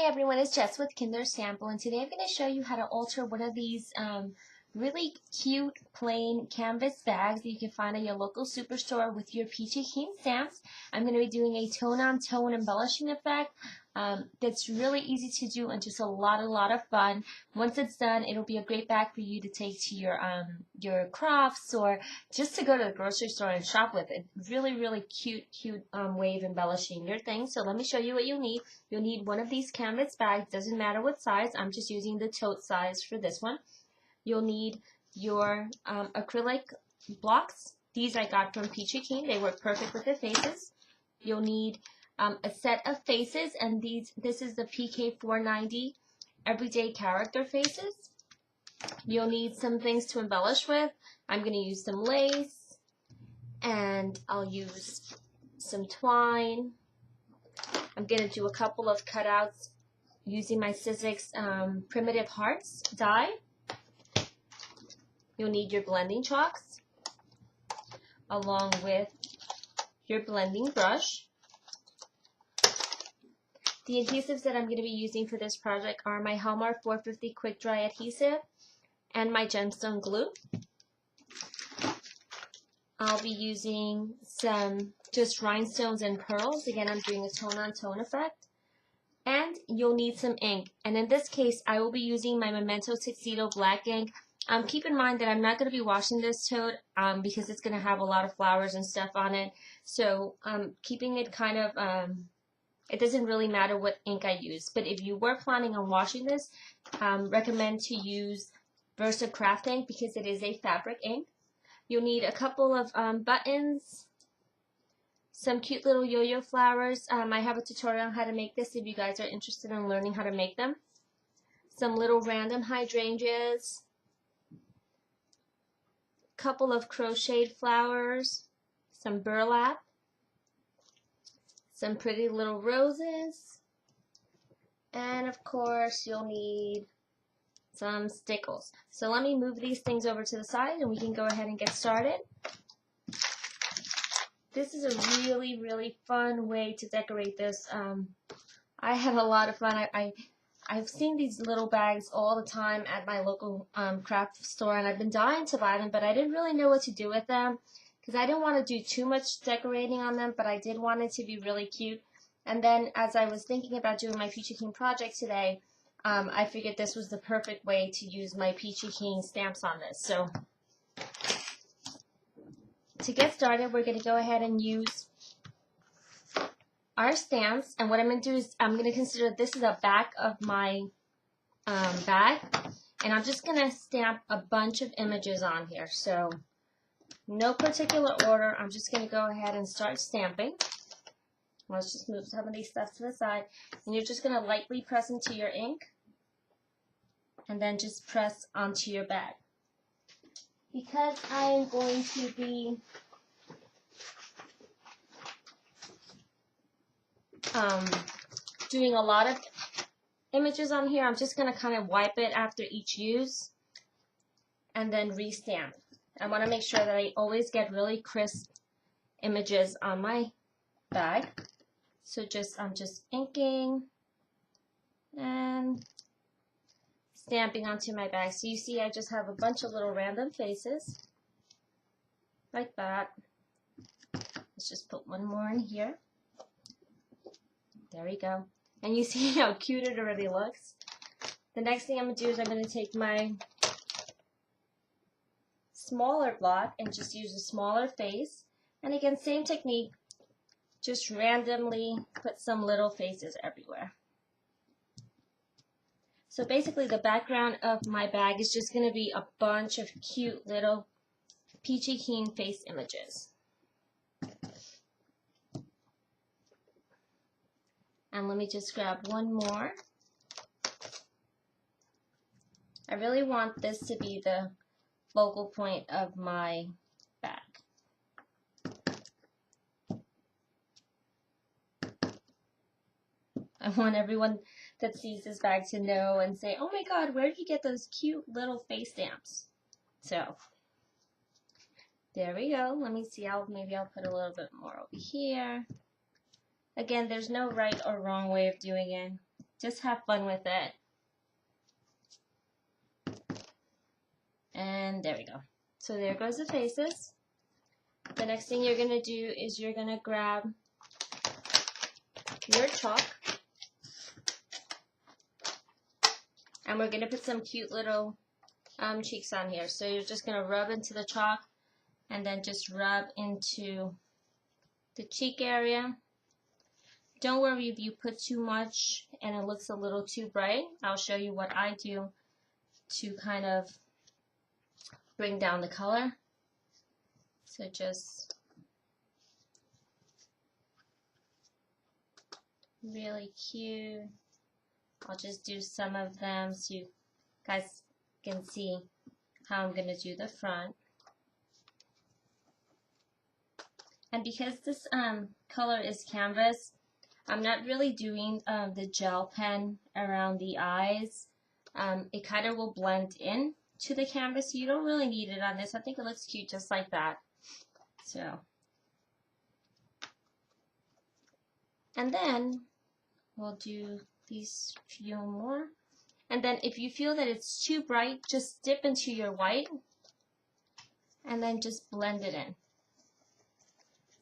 everyone, it's Jess with Kinder Sample, and today I'm going to show you how to alter one of these really cute plain canvas bags that you can find at your local superstore with your Peachy Keen Stamps. I'm going to be doing a tone-on-tone embellishing effect that's really easy to do and just a lot of fun. Once it's done, it'll be a great bag for you to take to your crafts or just to go to the grocery store and shop with. It really cute way of embellishing your things. So let me show you what you'll need. You'll need one of these canvas bags. Doesn't matter what size. I'm just using the tote size for this one. You'll need your acrylic blocks. These I got from Peachy Keen. They work perfect with the faces. You'll need a set of faces, and this is the PK490 Everyday Character Faces. You'll need some things to embellish with. I'm going to use some lace, and I'll use some twine. I'm going to do a couple of cutouts using my Sizzix Primitive Hearts die. You'll need your blending chalks along with your blending brush. The adhesives that I'm going to be using for this project are my Hallmark 450 Quick Dry Adhesive and my gemstone glue. I'll be using some just rhinestones and pearls. Again, I'm doing a tone-on-tone effect. And you'll need some ink. And in this case, I will be using my Memento Tuxedo Black ink. Keep in mind that I'm not going to be washing this tote because it's going to have a lot of flowers and stuff on it. So keeping it kind of, it doesn't really matter what ink I use. But if you were planning on washing this, recommend to use Versa Craft ink because it is a fabric ink. You'll need a couple of buttons, some cute little yo-yo flowers. I have a tutorial on how to make this if you guys are interested in learning how to make them. Some little random hydrangeas. Couple of crocheted flowers, some burlap, some pretty little roses, and of course you'll need some stickles. So let me move these things over to the side and we can go ahead and get started. This is a really fun way to decorate this. I have a lot of fun. I've seen these little bags all the time at my local craft store, and I've been dying to buy them, but I didn't really know what to do with them because I didn't want to do too much decorating on them, but I did want it to be really cute. And then as I was thinking about doing my Peachy Keen project today, I figured this was the perfect way to use my Peachy Keen stamps on this. So to get started, we're going to go ahead and use our stamps, and what I'm going to do is I'm going to consider this is the back of my bag, and I'm just going to stamp a bunch of images on here. So no particular order, I'm just going to go ahead and start stamping. Let's just move some of these stuff to the side, and you're just going to lightly press into your ink and then just press onto your bag. Because I'm going to be doing a lot of images on here, I'm just going to kind of wipe it after each use and then re-stamp. I want to make sure that I always get really crisp images on my bag. So I'm just inking and stamping onto my bag. So you see I just have a bunch of little random faces like that. Let's just put one more in here. There we go. And you see how cute it already looks. The next thing I'm going to do is I'm going to take my smaller block and just use a smaller face. And again, same technique. Just randomly put some little faces everywhere. So basically the background of my bag is just going to be a bunch of cute little Peachy Keen face images. And let me just grab one more. I really want this to be the focal point of my bag. I want everyone that sees this bag to know and say, oh my god, where did you get those cute little face stamps? So, there we go. Let me see, maybe I'll put a little bit more over here. Again, there's no right or wrong way of doing it. just have fun with it. And there we go. So there goes the faces. The next thing you're going to do is you're going to grab your chalk. And we're going to put some cute little cheeks on here. So you're just going to rub into the chalk and then just rub into the cheek area. Don't worry if you put too much and it looks a little too bright. I'll show you what I do to kind of bring down the color. So just really cute. I'll just do some of them so you guys can see how I'm going to do the front. And because this color is canvas, I'm not really doing the gel pen around the eyes. It kind of will blend in to the canvas. You don't really need it on this. I think it looks cute just like that. So, and then we'll do these few more. And then if you feel that it's too bright, just dip into your white and then just blend it in.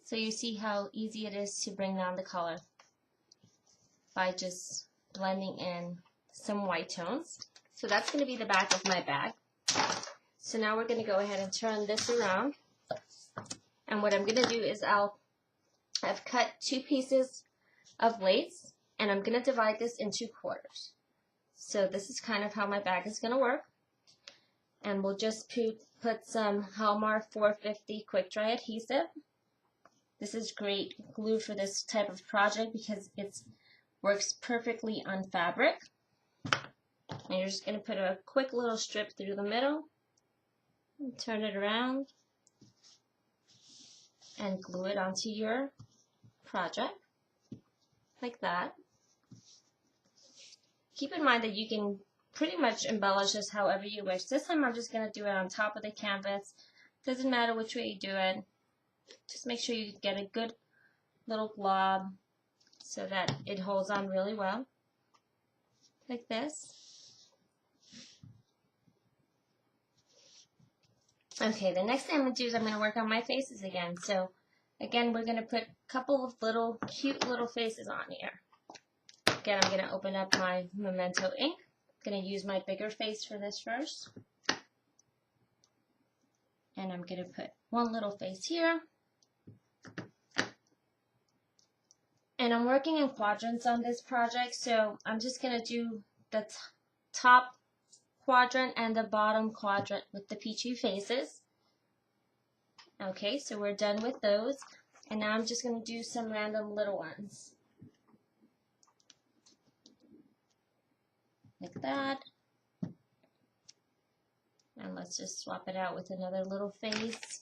So you see how easy it is to bring down the color by just blending in some white tones. So that's going to be the back of my bag. So now we're going to go ahead and turn this around. And what I'm going to do is I've cut 2 pieces of lace and I'm going to divide this into quarters. So this is kind of how my bag is going to work. And we'll just put some Halmar 450 quick dry adhesive. This is great glue for this type of project because it works perfectly on fabric. And you're just going to put a quick little strip through the middle, and turn it around, and glue it onto your project, like that. Keep in mind that you can pretty much embellish this however you wish. This time I'm just going to do it on top of the canvas. Doesn't matter which way you do it. Just make sure you get a good little glob so that it holds on really well, like this. Okay, the next thing I'm going to do is I'm going to work on my faces again. So again, we're going to put a couple of little cute little faces on here. Again, I'm going to open up my Memento ink. I'm going to use my bigger face for this first. And I'm going to put one little face here. And I'm working in quadrants on this project, so I'm just going to do the top quadrant and the bottom quadrant with the peachy faces. Okay, so we're done with those. And now I'm just going to do some random little ones. Like that. And let's just swap it out with another little face.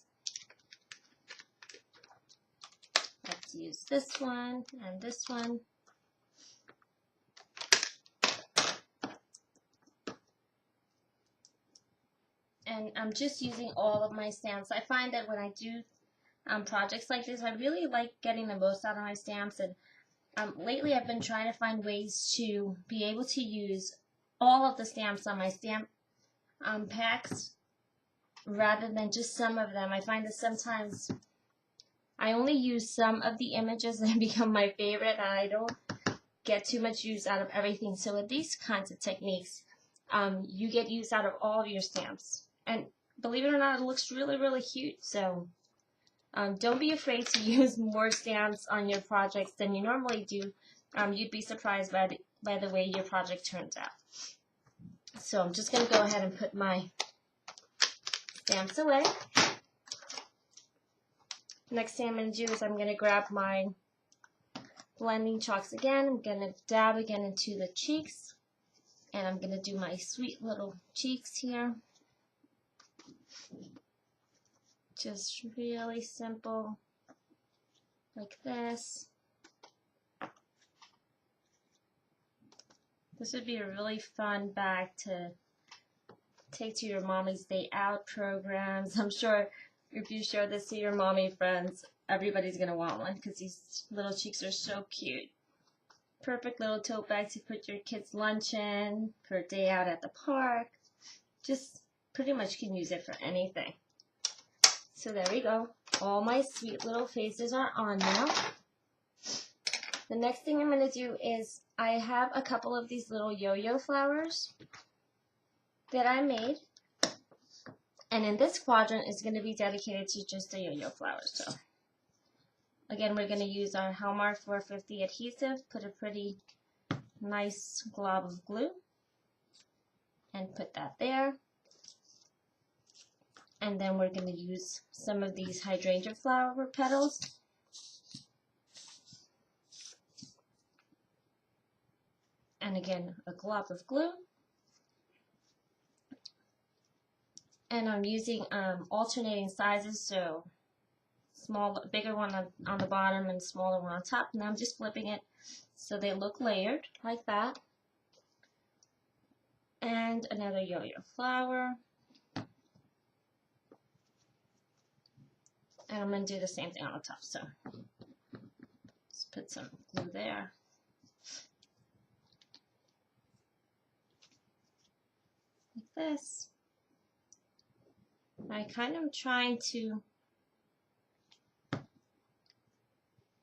Let's use this one and this one. And I'm just using all of my stamps. I find that when I do projects like this, I really like getting the most out of my stamps. And lately I've been trying to find ways to be able to use all of the stamps on my stamp packs rather than just some of them. I find that sometimes I only use some of the images that become my favorite, and I don't get too much use out of everything. So with these kinds of techniques, you get use out of all of your stamps. And believe it or not, it looks really, really cute. So don't be afraid to use more stamps on your projects than you normally do. You'd be surprised by the way your project turns out. So I'm just going to go ahead and put my stamps away. Next thing I'm going to do is I'm going to grab my blending chalks again. I'm going to dab again into the cheeks. And I'm going to do my sweet little cheeks here. Just really simple, like this. This would be a really fun bag to take to your mommy's day out programs. I'm sure if you show this to your mommy friends, everybody's going to want one because these little cheeks are so cute. Perfect little tote bag to put your kids' lunch in, for a day out at the park. Just pretty much can use it for anything. So there we go. All my sweet little faces are on now. The next thing I'm going to do is I have a couple of these little yo-yo flowers that I made. And in this quadrant is going to be dedicated to just the yo-yo flowers. So again, we're going to use our Hallmark 450 adhesive, put a pretty nice glob of glue, and put that there. And then we're going to use some of these hydrangea flower petals. And again, a glob of glue. And I'm using alternating sizes, so bigger one on the bottom and smaller one on top. And I'm just flipping it so they look layered like that. And another yo-yo flower. And I'm going to do the same thing on the top. So let's put some glue there. Like this. I kind of trying to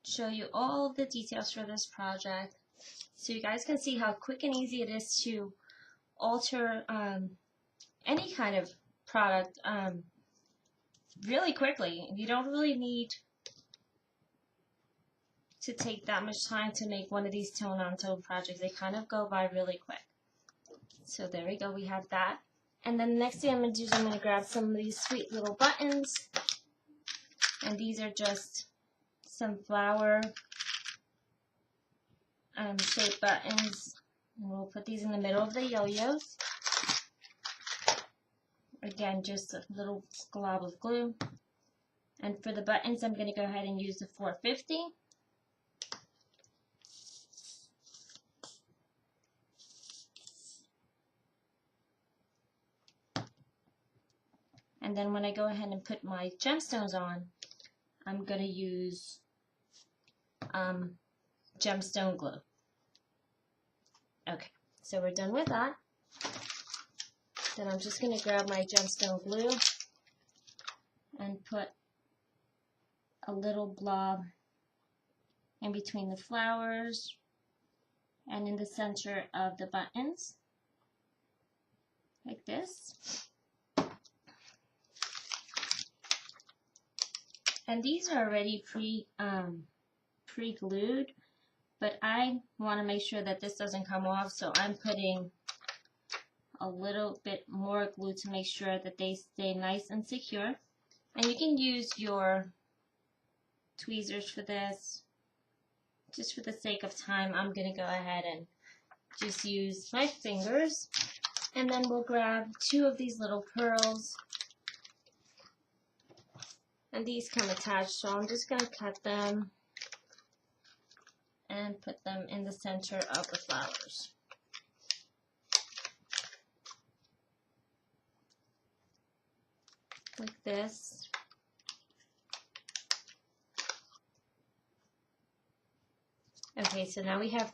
show you all of the details for this project so you guys can see how quick and easy it is to alter any kind of product really quickly. You don't really need to take that much time to make one of these tone-on-tone projects. They kind of go by really quick. So there we go, we have that. And then the next thing I'm going to do is I'm going to grab some of these sweet little buttons. And these are just some flower shaped buttons. And we'll put these in the middle of the yo-yos. Again, just a little glob of glue. And for the buttons, I'm going to go ahead and use the 450. And then when I go ahead and put my gemstones on, I'm going to use gemstone glue. Okay, so we're done with that. Then I'm just going to grab my gemstone glue and put a little blob in between the flowers and in the center of the buttons, like this. And these are already pre-glued, but I want to make sure that this doesn't come off, so I'm putting a little bit more glue to make sure that they stay nice and secure. And you can use your tweezers for this. Just for the sake of time, I'm going to go ahead and just use my fingers. And then we'll grab two of these little pearls. And these come attached, so I'm just going to cut them and put them in the center of the flowers. Like this. Okay, so now we have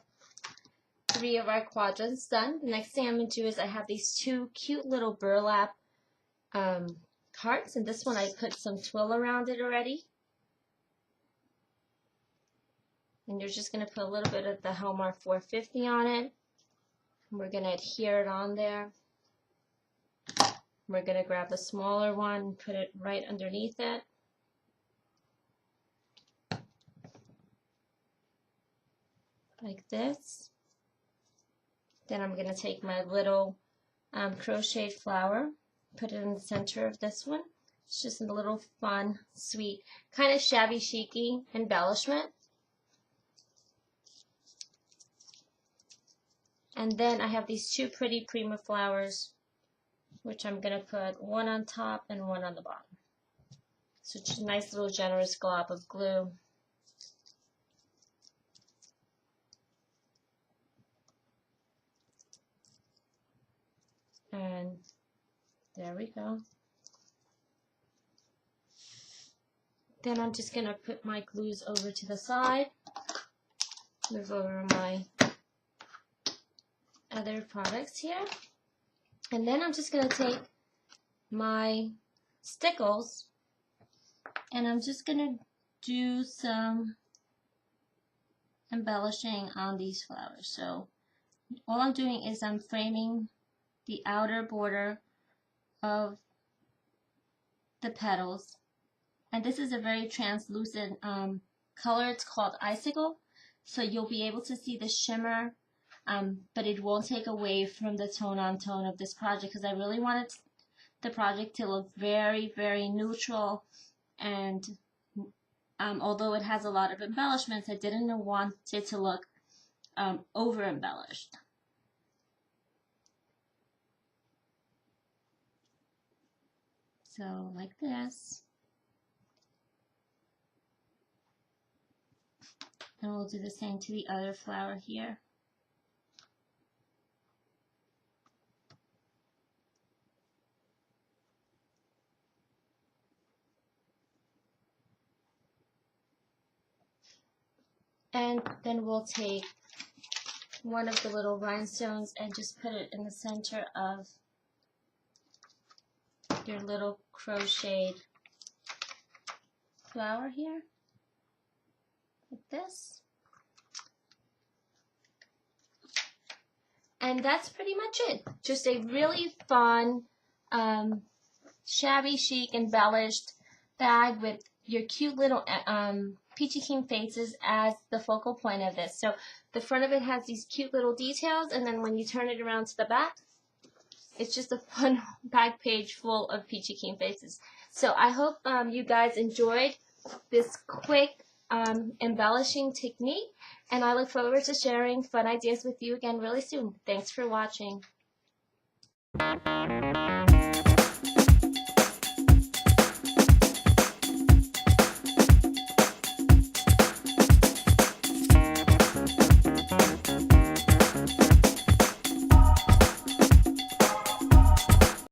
3 of our quadrants done. The next thing I'm going to do is I have these 2 cute little burlap hearts, and this one I put some twill around it already. And you're just going to put a little bit of the Hallmark 450 on it. And we're going to adhere it on there. We're going to grab a smaller one and put it right underneath it. Like this. Then I'm going to take my little crocheted flower, put it in the center of this one. It's just a little fun, sweet, kind of shabby chic-y embellishment. And then I have these 2 pretty prima flowers, which I'm going to put one on top and one on the bottom. So just a nice little generous glob of glue. And there we go. Then I'm just going to put my glues over to the side. Move over my other products here. And then I'm just going to take my stickles and I'm just going to do some embellishing on these flowers. So all I'm doing is I'm framing the outer border of the petals. And this is a very translucent color. It's called Icicle. So you'll be able to see the shimmer, but it won't take away from the tone-on-tone of this project because I really wanted the project to look very, very neutral. And although it has a lot of embellishments, I didn't want it to look over-embellished. So like this. And we'll do the same to the other flower here. And then we'll take one of the little rhinestones and just put it in the center of your little crocheted flower here, like this. And that's pretty much it. Just a really fun, shabby chic, embellished bag with your cute little Peachy Keen faces as the focal point of this. So the front of it has these cute little details, and then when you turn it around to the back, it's just a fun back page full of Peachy Keen faces. So I hope you guys enjoyed this quick embellishing technique, and I look forward to sharing fun ideas with you again really soon. Thanks for watching.